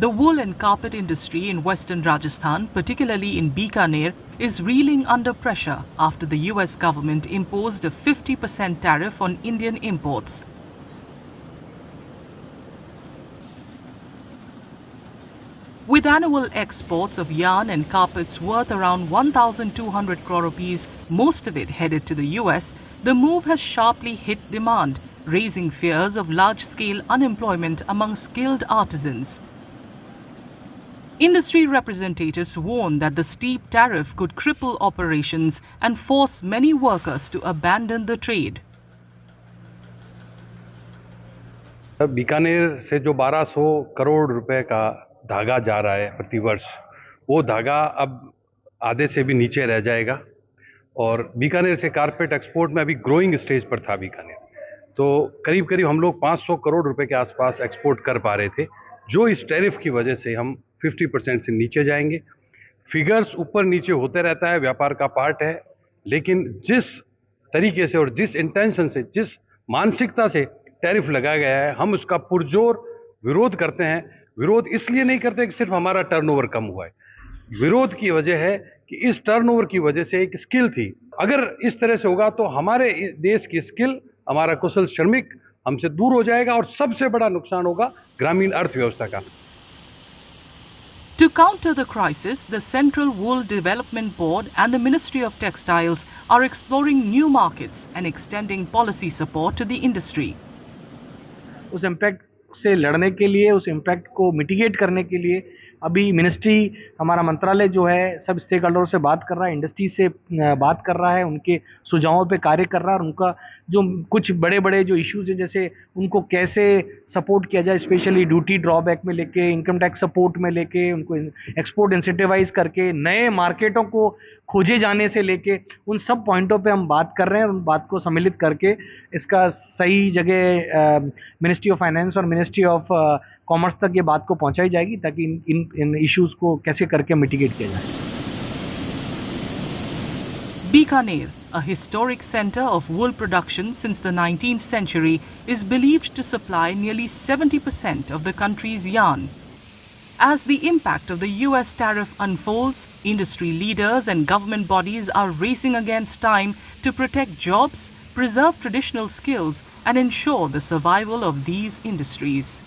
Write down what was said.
The wool and carpet industry in western Rajasthan, particularly in Bikaner, is reeling under pressure after the US government imposed a 50% tariff on Indian imports. With annual exports of yarn and carpets worth around 1,200 crore rupees, most of it headed to the US, the move has sharply hit demand, raising fears of large-scale unemployment among skilled artisans. Industry representatives warn that the steep tariff could cripple operations and force many workers to abandon the trade. Bikaner से जो 1200 करोड़ रुपए का धागा जा रहा है प्रतिवर्ष, वो धागा अब आधे से भी नीचे रह जाएगा। और बीकानेर से कारपेट एक्सपोर्ट में अभी ग्रोइंग स्टेज पर था बीकानेर, तो करीब करीब हम लोग 500 करोड़ रुपए के आसपास एक्सपोर्ट कर पा रहे थे, जो इस टैरिफ की वजह से हम 50% से नीचे जाएंगे। फिगर्स ऊपर नीचे होते रहता है, व्यापार का पार्ट है, लेकिन जिस तरीके से और जिस इंटेंशन से, जिस मानसिकता से टैरिफ लगाया गया है, हम उसका पुरजोर विरोध करते हैं। विरोध इसलिए नहीं करते कि सिर्फ हमारा टर्नओवर कम हुआ है, विरोध की वजह है कि इस टर्नओवर की वजह से एक स्किल थी। अगर इस तरह से होगा तो हमारे देश की स्किल, हमारा कुशल श्रमिक हमसे दूर हो जाएगा और सबसे बड़ा नुकसान होगा ग्रामीण अर्थव्यवस्था का। To counter the crisis, the Central Wool Development Board and the Ministry of Textiles are exploring new markets and extending policy support to the industry. उस इम्पैक्ट से लड़ने के लिए, उस इम्पैक्ट को मिटिगेट करने के लिए अभी मिनिस्ट्री, हमारा मंत्रालय जो है सब स्टेक होल्डरों से बात कर रहा है, इंडस्ट्री से बात कर रहा है, उनके सुझावों पे कार्य कर रहा है और उनका जो कुछ बड़े बड़े जो इश्यूज़ हैं, जैसे उनको कैसे सपोर्ट किया जाए, स्पेशली ड्यूटी ड्रॉबैक में लेके, इनकम टैक्स सपोर्ट में लेके, उनको एक्सपोर्ट इंसेंटिवाइज करके, नए मार्केटों को खोजे जाने से लेके, उन सब पॉइंटों पे हम बात कर रहे हैं और उन बात को सम्मिलित करके इसका सही जगह मिनिस्ट्री ऑफ फाइनेंस और मिनिस्ट्री ऑफ कॉमर्स तक ये बात को पहुंचाई जाएगी, ताकि इन इश्यूज को कैसे करके मिटिगेट किया जाए। Bikaner, a historic center of wool production since the 19th century, is believed to supply nearly 70% of the country's yarn. As the impact of the US tariff unfolds, industry leaders and government bodies are racing against time to protect jobs, preserve traditional skills, and ensure the survival of these industries.